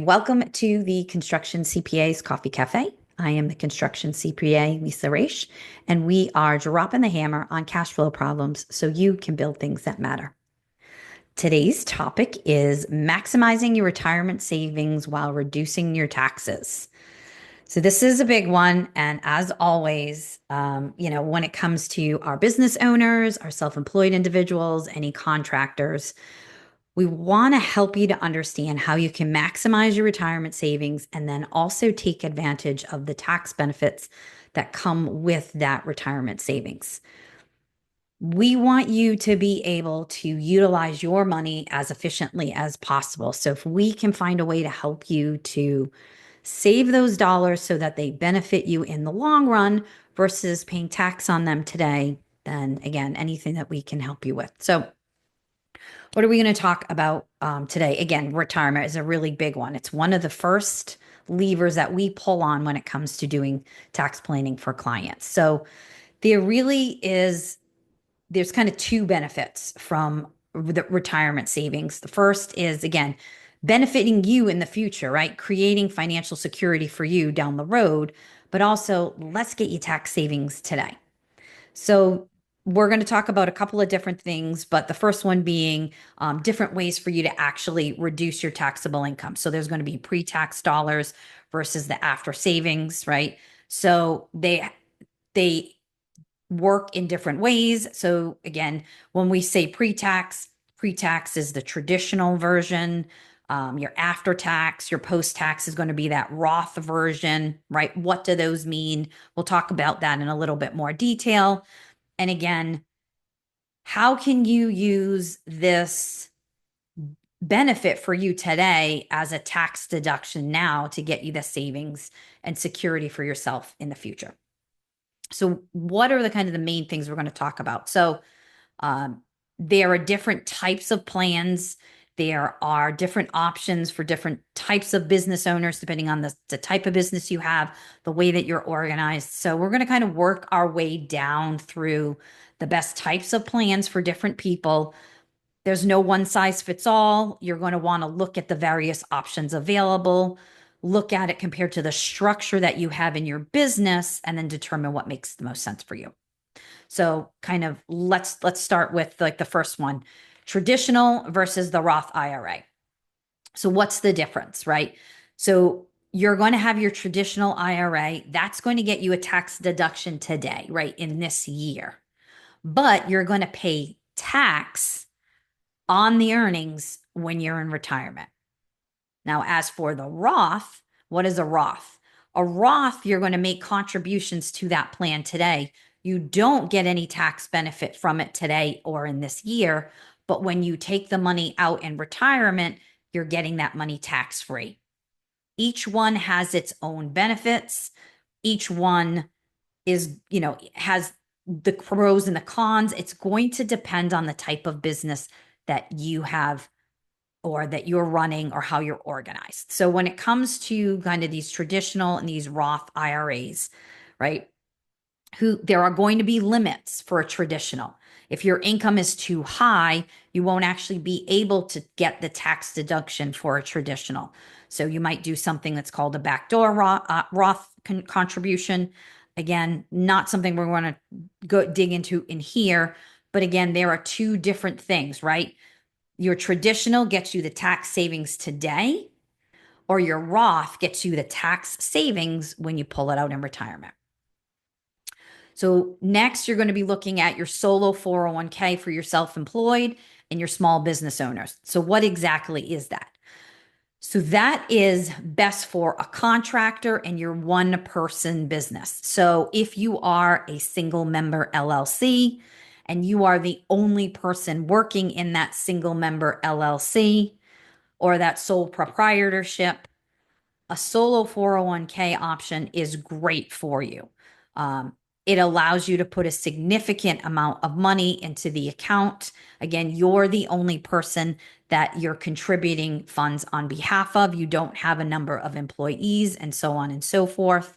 Welcome to the Construction CPA's Coffee Cafe. I am the Construction CPA, Lisa Raish, and we are dropping the hammer on cash flow problems so you can build things that matter. Today's topic is maximizing your retirement savings while reducing your taxes. So this is a big one. And as always, when it comes to our business owners, our self-employed individuals, any contractors, we want to help you to understand how you can maximize your retirement savings and then also take advantage of the tax benefits that come with that retirement savings. We want you to be able to utilize your money as efficiently as possible. So if we can find a way to help you to save those dollars so that they benefit you in the long run versus paying tax on them today, then again, anything that we can help you with. So what are we going to talk about today? Again, retirement is a really big one. It's one of the first levers that we pull on when it comes to doing tax planning for clients. So there's kind of two benefits from the retirement savings. The first is, again, benefiting you in the future, right? Creating financial security for you down the road, but also let's get you tax savings today. So we're going to talk about a couple of different things, but the first one being different ways for you to actually reduce your taxable income. So there's going to be pre-tax dollars versus the after savings, right? So they work in different ways. So again, when we say pre-tax, pre-tax is the traditional version. Your after tax, your post tax is going to be that Roth version, right? What do those mean? We'll talk about that in a little bit more detail. And again, how can you use this benefit for you today as a tax deduction now to get you the savings and security for yourself in the future? So what are the kind of the main things we're going to talk about? So there are different types of plans. There are different options for different types of business owners, depending on the type of business you have, the way that you're organized. So we're going to kind of work our way down through the best types of plans for different people. There's no one size fits all. You're going to want to look at the various options available, look at it compared to the structure that you have in your business, and then determine what makes the most sense for you. So kind of let's start with like the first one, traditional versus the Roth IRA. So what's the difference, right? So you're going to have your traditional IRA. That's going to get you a tax deduction today, right? In this year. But you're going to pay tax on the earnings when you're in retirement. Now, as for the Roth, what is a Roth? A Roth, you're going to make contributions to that plan today. You don't get any tax benefit from it today or in this year, but when you take the money out in retirement, you're getting that money tax free. Each one has its own benefits. Each one has the pros and the cons. It's going to depend on the type of business that you have or that you're running or how you're organized. So when it comes to kind of these traditional and these Roth IRAs, right? There are going to be limits for a traditional. If your income is too high, you won't actually be able to get the tax deduction for a traditional. So you might do something that's called a backdoor Roth contribution. Again, not something we're going to go dig into in here. But again, there are two different things, right? Your traditional gets you the tax savings today, or your Roth gets you the tax savings when you pull it out in retirement. So next, you're going to be looking at your solo 401k for your self-employed and your small business owners. So what exactly is that? So that is best for a contractor and your one-person business. So if you are a single member LLC and you are the only person working in that single member LLC or that sole proprietorship, a solo 401k option is great for you. It allows you to put a significant amount of money into the account. Again, you're the only person that you're contributing funds on behalf of. You don't have a number of employees and so on and so forth.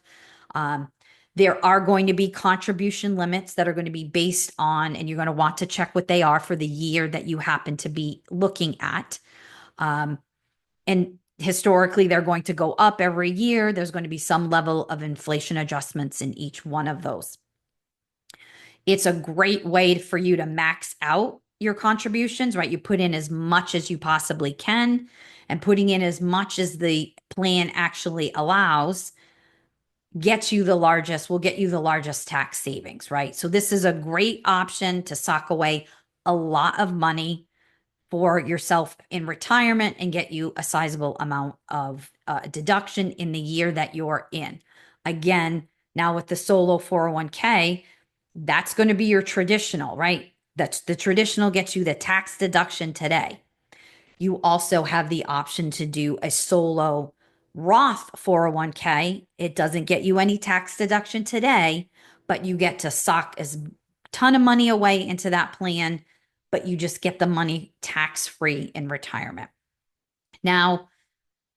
There are going to be contribution limits that are going to be based on, and you're going to want to check what they are for the year that you happen to be looking at. And Historically, they're going to go up every year. There's going to be some level of inflation adjustments in each one of those. It's a great way for you to max out your contributions, right? You put in as much as you possibly can, and putting in as much as the plan actually allows will get you the largest tax savings, right? So this is a great option to sock away a lot of money for yourself in retirement and get you a sizable amount of deduction in the year that you're in. Again, now with the solo 401k, that's going to be your traditional, right? That's the traditional gets you the tax deduction today. You also have the option to do a solo Roth 401k. It doesn't get you any tax deduction today, but you get to sock as ton of money away into that plan, but you just get the money tax free in retirement. Now,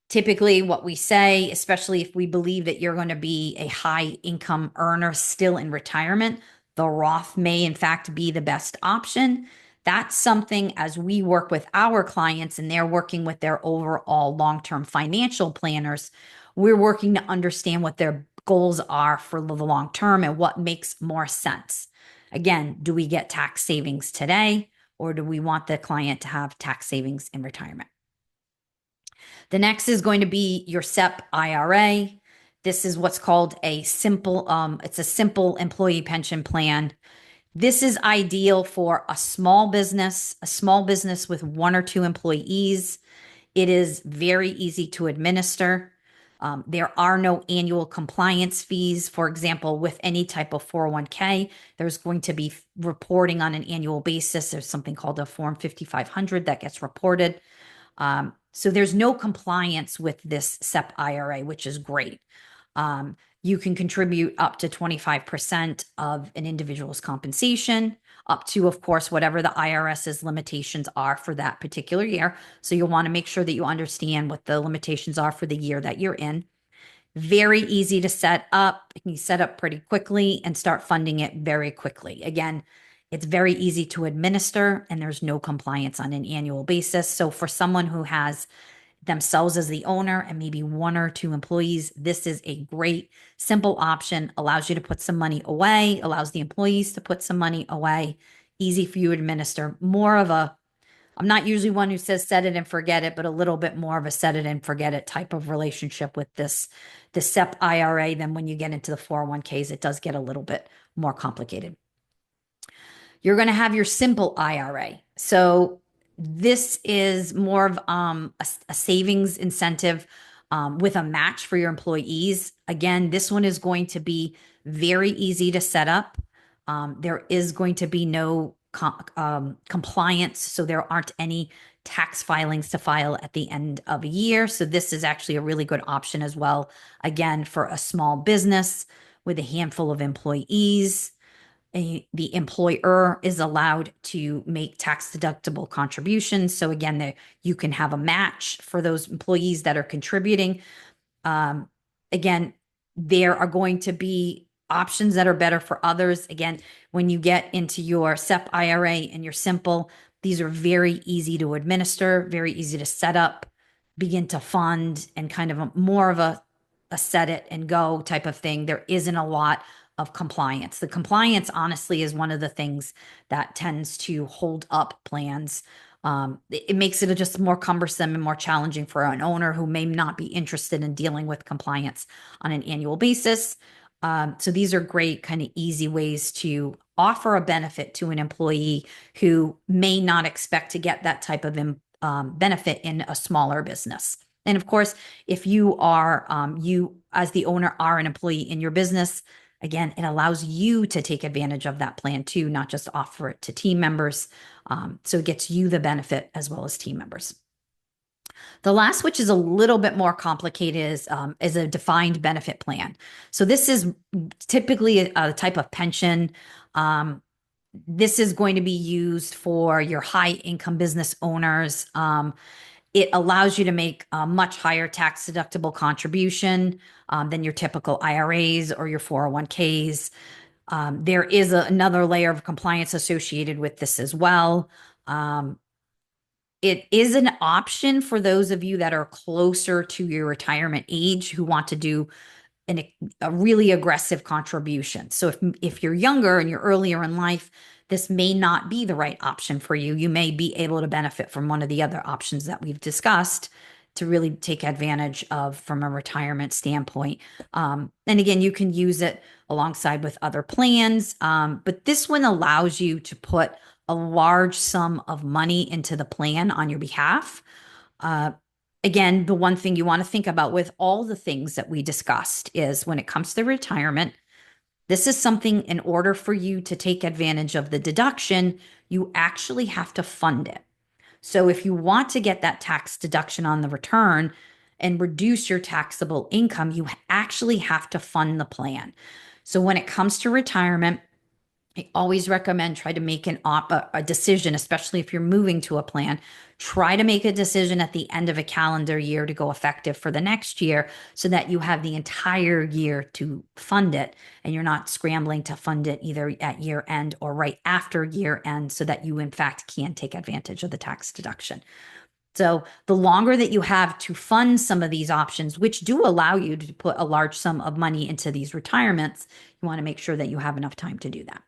typically what we say, especially if we believe that you're going to be a high income earner still in retirement, the Roth may in fact be the best option. That's something as we work with our clients and they're working with their overall long-term financial planners, we're working to understand what their goals are for the long term and what makes more sense. Again, do we get tax savings today or do we want the client to have tax savings in retirement? The next is going to be your SEP IRA. This is what's called it's a simple employee pension plan. This is ideal for a small business with one or two employees. It is very easy to administer. There are no annual compliance fees. For example, with any type of 401k, there's going to be reporting on an annual basis. There's something called a Form 5500 that gets reported. So there's no compliance with this SEP IRA, which is great. You can contribute up to 25% of an individual's compensation, up to, of course, whatever the IRS's limitations are for that particular year. So you'll want to make sure that you understand what the limitations are for the year that you're in. Very easy to set up. You can set up pretty quickly and start funding it very quickly. Again, it's very easy to administer and there's no compliance on an annual basis. So for someone who has themselves as the owner and maybe one or two employees, this is a great, simple option. Allows you to put some money away, allows the employees to put some money away. Easy for you to administer. I'm not usually one who says set it and forget it, but a little bit more of a set it and forget it type of relationship with the SEP IRA than when you get into the 401ks. It does get a little bit more complicated. You're going to have your simple IRA. So this is more of a savings incentive with a match for your employees. Again, this one is going to be very easy to set up. There is going to be no compliance, so there aren't any tax filings to file at the end of a year. So this is actually a really good option as well. Again, for a small business with a handful of employees the employer is allowed to make tax deductible contributions. So again, you can have a match for those employees that are contributing. Again, there are going to be options that are better for others. Again, when you get into your SEP IRA and your simple, these are very easy to administer, very easy to set up, begin to fund, and kind of more of a set it and go type of thing. There isn't a lot of compliance. The compliance, honestly, is one of the things that tends to hold up plans. It makes it just more cumbersome and more challenging for an owner who may not be interested in dealing with compliance on an annual basis. So these are great kind of easy ways to offer a benefit to an employee who may not expect to get that type of benefit in a smaller business. And of course, if you as the owner are an employee in your business, again, it allows you to take advantage of that plan too, not just offer it to team members. So it gets you the benefit as well as team members. The last, which is a little bit more complicated, is a defined benefit plan. So this is typically a type of pension. This is going to be used for your high income business owners. It allows you to make a much higher tax deductible contribution than your typical IRAs or your 401ks. There is another layer of compliance associated with this as well. It is an option for those of you that are closer to your retirement age who want to do an, a really aggressive contribution. So if you're younger and you're earlier in life, this may not be the right option for you. You may be able to benefit from one of the other options that we've discussed to really take advantage of from a retirement standpoint. And again, you can use it alongside with other plans, but this one allows you to put a large sum of money into the plan on your behalf. Uh, Again, the one thing you want to think about with all the things that we discussed is when it comes to retirement, this is something in order for you to take advantage of the deduction, you actually have to fund it. So if you want to get that tax deduction on the return and reduce your taxable income, you actually have to fund the plan. So when it comes to retirement, I always recommend try to make a decision, especially if you're moving to a plan. Try to make a decision at the end of a calendar year to go effective for the next year so that you have the entire year to fund it and you're not scrambling to fund it either at year end or right after year end so that you, in fact, can take advantage of the tax deduction. So the longer that you have to fund some of these options, which do allow you to put a large sum of money into these retirements, you want to make sure that you have enough time to do that.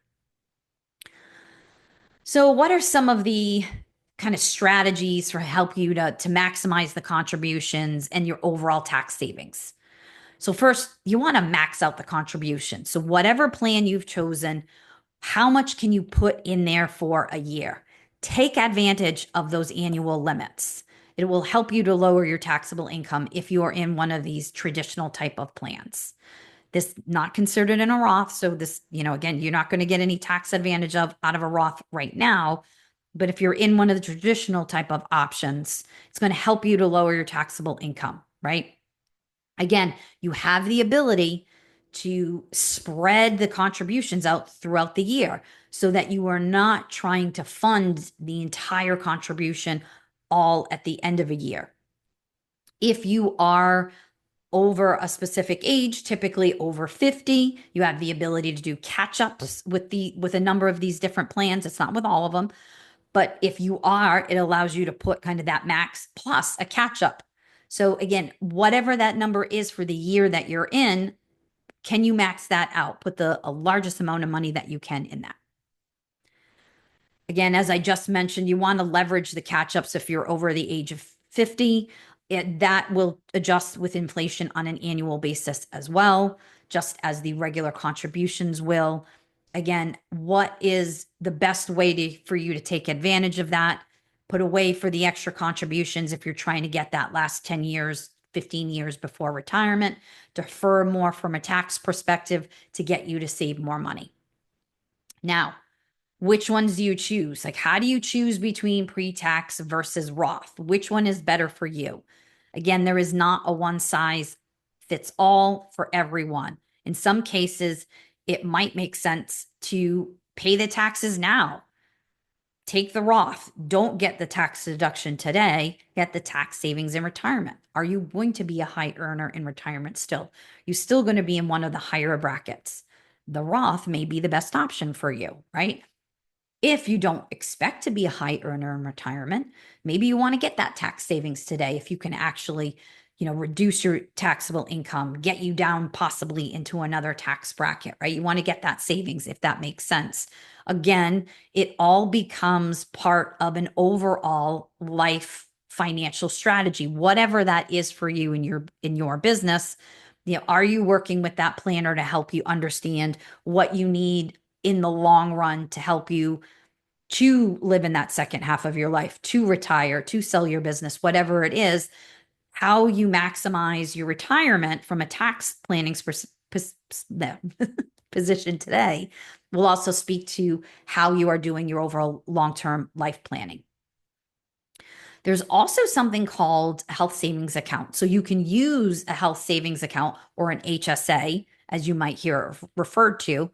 So, what are some of the kind of strategies for help you to maximize the contributions and your overall tax savings? So, first, you want to max out the contribution. So, whatever plan you've chosen, how much can you put in there for a year? Take advantage of those annual limits. It will help you to lower your taxable income if you are in one of these traditional type of plans. This not considered in a Roth. So this, again, you're not going to get any tax advantage of out of a Roth right now. But if you're in one of the traditional type of options, it's going to help you to lower your taxable income, right? Again, you have the ability to spread the contributions out throughout the year so that you are not trying to fund the entire contribution all at the end of a year. If you are over a specific age, typically over 50, you have the ability to do catch-ups with a number of these different plans. It's not with all of them, but if you are, it allows you to put kind of that max plus a catch-up. So again, whatever that number is for the year that you're in, can you max that out? Put the largest amount of money that you can in that. Again, as I just mentioned, you want to leverage the catch-ups if you're over the age of 50. That will adjust with inflation on an annual basis as well, just as the regular contributions will. Again, what is the best way for you to take advantage of that? Put away for the extra contributions if you're trying to get that last 10 years, 15 years before retirement. Defer more from a tax perspective to get you to save more money. Now, which ones do you choose? Like, how do you choose between pre-tax versus Roth? Which one is better for you? Again, there is not a one size fits all for everyone. In some cases, it might make sense to pay the taxes now. Take the Roth. Don't get the tax deduction today. Get the tax savings in retirement. Are you going to be a high earner in retirement still? You're still going to be in one of the higher brackets. The Roth may be the best option for you, right? If you don't expect to be a high earner in retirement, maybe you want to get that tax savings today if you can actually, reduce your taxable income, get you down possibly into another tax bracket, right? You want to get that savings if that makes sense. Again, it all becomes part of an overall life financial strategy, whatever that is for you in your business. Are you working with that planner to help you understand what you need in the long run to help you to live in that second half of your life, to retire, to sell your business, whatever it is? How you maximize your retirement from a tax planning position today will also speak to how you are doing your overall long-term life planning. There's also something called a health savings account. So you can use a health savings account or an HSA, as you might hear referred to,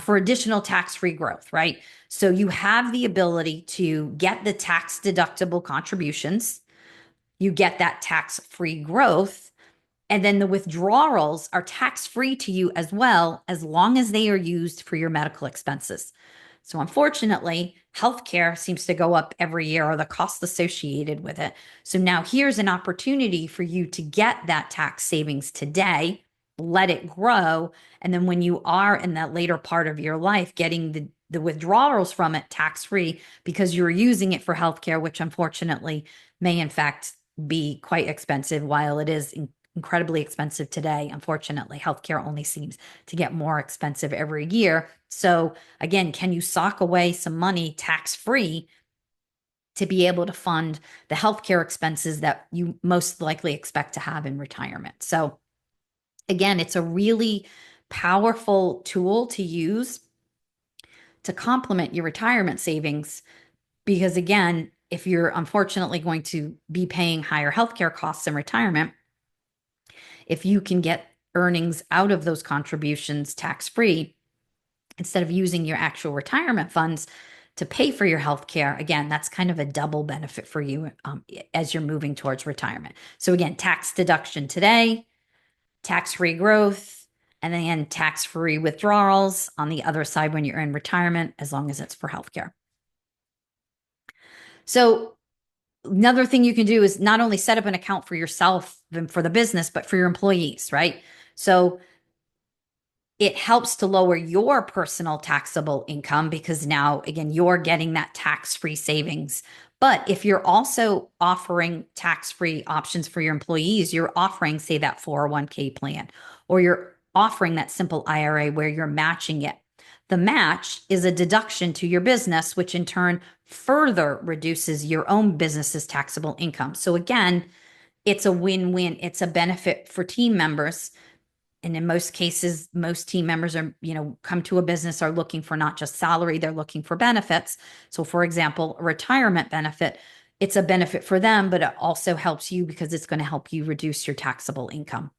for additional tax-free growth, right? So you have the ability to get the tax deductible contributions, you get that tax-free growth, and then the withdrawals are tax-free to you as well, as long as they are used for your medical expenses. So unfortunately, healthcare seems to go up every year or the cost associated with it. So now here's an opportunity for you to get that tax savings today, let it grow. And then when you are in that later part of your life, getting the withdrawals from it tax free because you're using it for healthcare, which unfortunately may in fact be quite expensive while it is incredibly expensive today. Unfortunately, healthcare only seems to get more expensive every year. So again, can you sock away some money tax free to be able to fund the healthcare expenses that you most likely expect to have in retirement? So again, it's a really powerful tool to use to complement your retirement savings because again, if you're unfortunately going to be paying higher healthcare costs in retirement, if you can get earnings out of those contributions tax free, instead of using your actual retirement funds to pay for your health care, again, that's kind of a double benefit for you as you're moving towards retirement. So again, tax deduction today, tax-free growth, and then tax-free withdrawals on the other side when you're in retirement, as long as it's for healthcare. So another thing you can do is not only set up an account for yourself and for the business, but for your employees, right? So it helps to lower your personal taxable income because now, again, you're getting that tax-free savings. But if you're also offering tax-free options for your employees, you're offering, say, that 401k plan, or you're offering that simple IRA where you're matching it. The match is a deduction to your business, which in turn further reduces your own business's taxable income. So again, it's a win-win. It's a benefit for team members. And in most cases, most team members are, come to a business are looking for not just salary, they're looking for benefits. So for example, a retirement benefit, it's a benefit for them, but it also helps you because it's going to help you reduce your taxable income.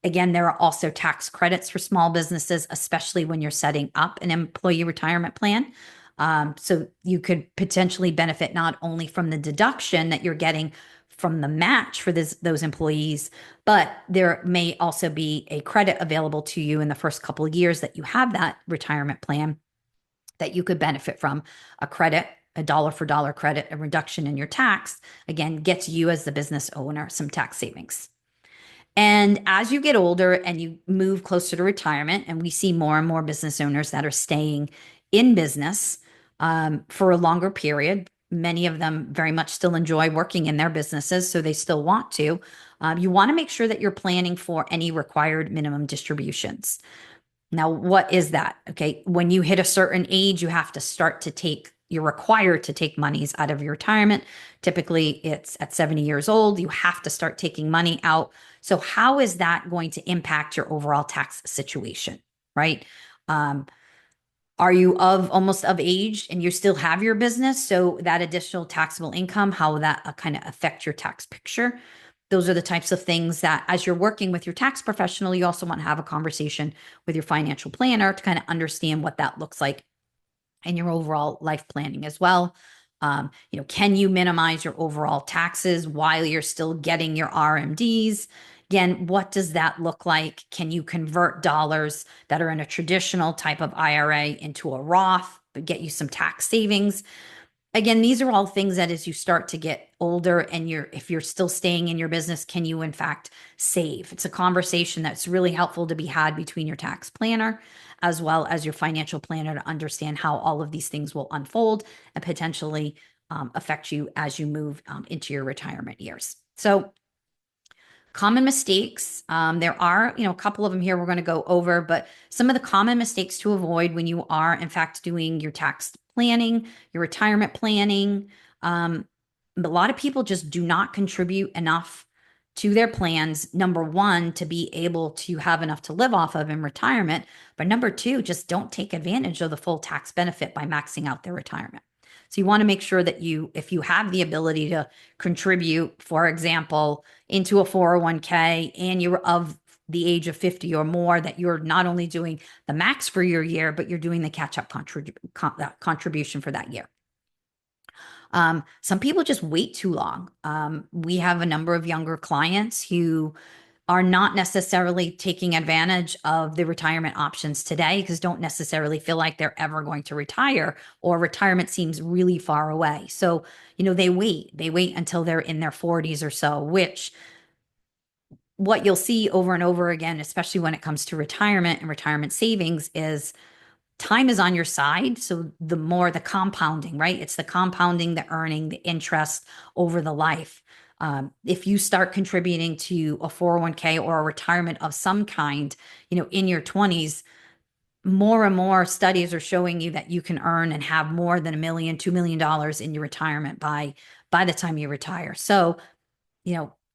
Again, there are also tax credits for small businesses, especially when you're setting up an employee retirement plan. So you could potentially benefit not only from the deduction that you're getting from the match for those employees, but there may also be a credit available to you in the first couple of years that you have that retirement plan that you could benefit from. A credit, a dollar for dollar credit, a reduction in your tax, again, gets you as the business owner some tax savings. And as you get older and you move closer to retirement, and we see more and more business owners that are staying in business for a longer period, many of them very much still enjoy working in their businesses, so they still want to. You want to make sure that you're planning for any required minimum distributions. Now, what is that? Okay, when you hit a certain age, you have to start to you're required to take monies out of your retirement. Typically, it's at 70 years old. You have to start taking money out. So, how is that going to impact your overall tax situation, right? Are you almost of age and you still have your business? So, that additional taxable income, how will that kind of affect your tax picture? Those are the types of things that, as you're working with your tax professional, you also want to have a conversation with your financial planner to kind of understand what that looks like in your overall life planning as well. Can you minimize your overall taxes while you're still getting your RMDs? Again, what does that look like? Can you convert dollars that are in a traditional type of IRA into a Roth, but get you some tax savings? Again, these are all things that as you start to get older and if you're still staying in your business, can you in fact save? It's a conversation that's really helpful to be had between your tax planner as well as your financial planner to understand how all of these things will unfold and potentially affect you as you move into your retirement years. So common mistakes. There are, a couple of them here we're going to go over, but some of the common mistakes to avoid when you are, in fact, doing your tax planning, your retirement planning. A lot of people just do not contribute enough to their plans. Number one, to be able to have enough to live off of in retirement. But number two, just don't take advantage of the full tax benefit by maxing out their retirement. So you want to make sure that if you have the ability to contribute, for example, into a 401k and you're of the age of 50 or more, that you're not only doing the max for your year, but you're doing the catch-up contribution for that year. Some people just wait too long. We have a number of younger clients who are not necessarily taking advantage of the retirement options today because don't necessarily feel like they're ever going to retire, or retirement seems really far away. So, they wait until they're in their 40s or so, which what you'll see over and over again, especially when it comes to retirement and retirement savings, is time is on your side. So the more the compounding, right? It's the compounding, the earning, the interest over the life. If you start contributing to a 401k or a retirement of some kind, in your 20s, more and more studies are showing you that you can earn and have more than $1 million, $2 million in your retirement by the time you retire. So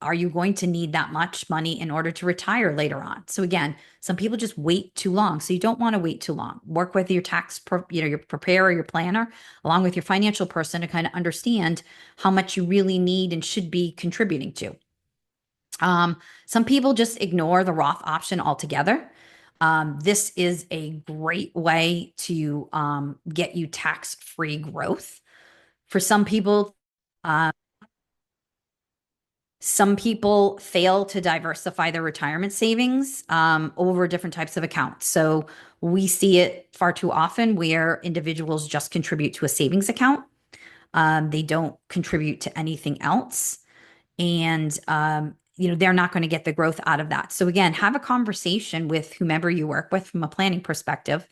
are you going to need that much money in order to retire later on? So again, some people just wait too long. So you don't want to wait too long. Work with your your preparer, your planner, along with your financial person to kind of understand how much you really need and should be contributing to. Some people just ignore the Roth option altogether. This is a great way to get you tax-free growth. For some people fail to diversify their retirement savings over different types of accounts. So we see it far too often where individuals just contribute to a savings account. They don't contribute to anything else. And they're not going to get the growth out of that. So again, have a conversation with whomever you work with from a planning perspective.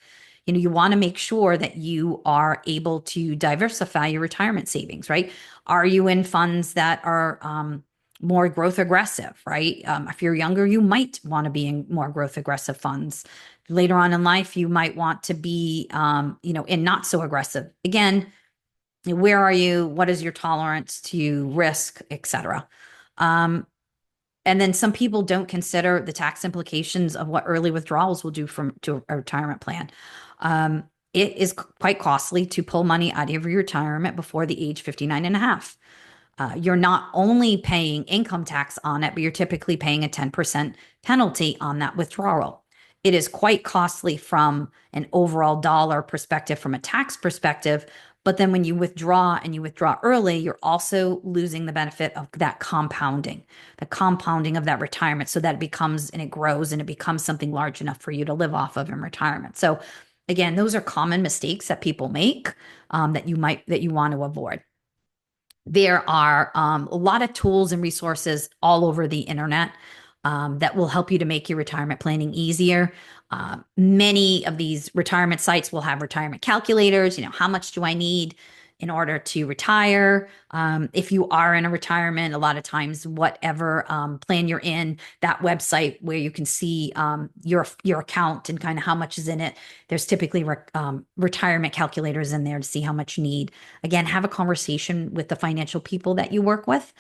You want to make sure that you are able to diversify your retirement savings, right? Are you in funds that are more growth aggressive, right? If you're younger, you might want to be in more growth aggressive funds. Later on in life, you might want to be, in not so aggressive. Again, where are you? What is your tolerance to risk, et cetera? And then some people don't consider the tax implications of what early withdrawals will do to a retirement plan. It is quite costly to pull money out of your retirement before the age 59 and a half. You're not only paying income tax on it, but you're typically paying a 10% penalty on that withdrawal. It is quite costly from an overall dollar perspective, from a tax perspective. But then when you withdraw and you withdraw early, you're also losing the benefit of that compounding, the compounding of that retirement, so that it becomes and it grows and it becomes something large enough for you to live off of in retirement. So again, those are common mistakes that people make that you want to avoid. There are a lot of tools and resources all over the internet that will help you to make your retirement planning easier. Many of these retirement sites will have retirement calculators. How much do I need in order to retire? If you are in a retirement, a lot of times, whatever plan you're in, that website where you can see your account and kind of how much is in it, there's typically retirement calculators in there to see how much you need. Again, have a conversation with the financial people that you work with.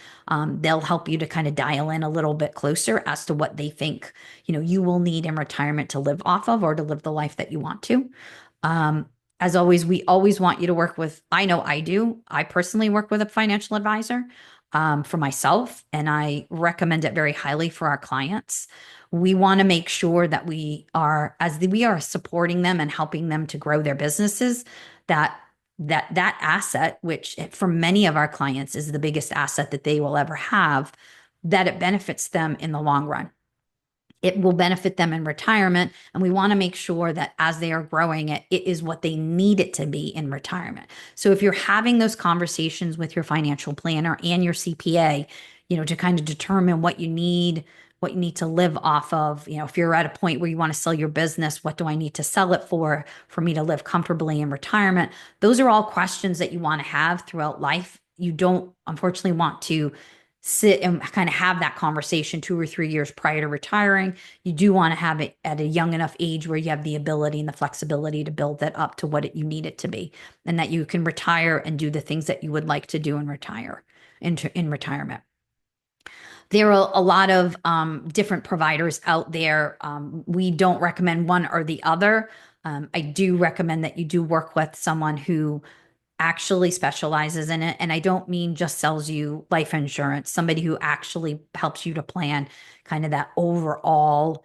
They'll help you to kind of dial in a little bit closer as to what they think you will need in retirement to live off of or to live the life that you want to. As always, we always want you to work with, I know I do. I personally work with a financial advisor for myself, and I recommend it very highly for our clients. We want to make sure that we are supporting them and helping them to grow their businesses, that asset, which for many of our clients is the biggest asset that they will ever have, that it benefits them in the long run. It will benefit them in retirement. And we want to make sure that as they are growing it, it is what they need it to be in retirement. So if you're having those conversations with your financial planner and your CPA, to kind of determine what you need to live off of, if you're at a point where you want to sell your business, what do I need to sell it for me to live comfortably in retirement? Those are all questions that you want to have throughout life. You don't, unfortunately, want to sit and kind of have that conversation 2 or 3 years prior to retiring. You do want to have it at a young enough age where you have the ability and the flexibility to build that up to what you need it to be, and that you can retire and do the things that you would like to do and retire in retirement. There are a lot of different providers out there. We don't recommend one or the other. I do recommend that you do work with someone who actually specializes in it. And I don't mean just sells you life insurance, somebody who actually helps you to plan kind of that overall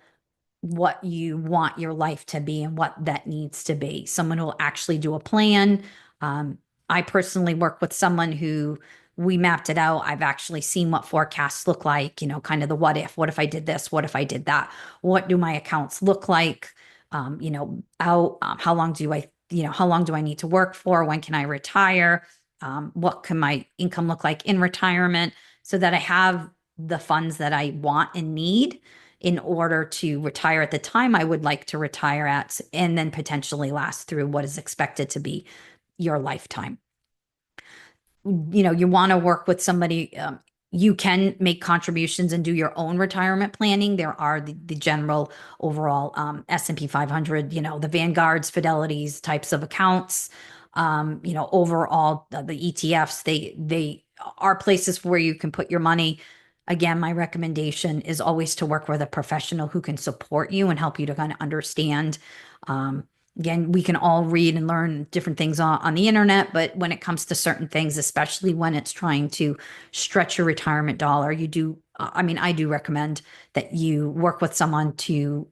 what you want your life to be and what that needs to be. Someone who will actually do a plan. I personally work with someone who we mapped it out. I've actually seen what forecasts look like, kind of the what if I did this? What if I did that? What do my accounts look like? How long how long do I need to work for? When can I retire? What can my income look like in retirement so that I have the funds that I want and need in order to retire at the time I would like to retire at, and then potentially last through what is expected to be your lifetime. You want to work with somebody. You can make contributions and do your own retirement planning. There are the general overall S&P 500, the Vanguards, Fidelities types of accounts. Overall the ETFs, they are places where you can put your money. Again, my recommendation is always to work with a professional who can support you and help you to kind of understand. Again, we can all read and learn different things on the internet, but when it comes to certain things, especially when it's trying to stretch your retirement dollar, I do recommend that you work with someone to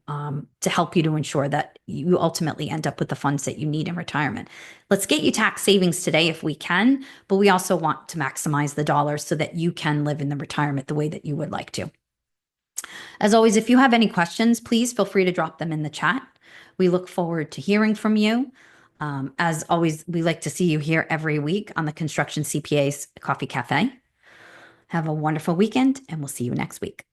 help you to ensure that you ultimately end up with the funds that you need in retirement. Let's get you tax savings today if we can, but we also want to maximize the dollars so that you can live in the retirement the way that you would like to. As always, if you have any questions, please feel free to drop them in the chat. We look forward to hearing from you. As always, we like to see you here every week on the Construction CPA's Coffee Cafe. Have a wonderful weekend, and we'll see you next week.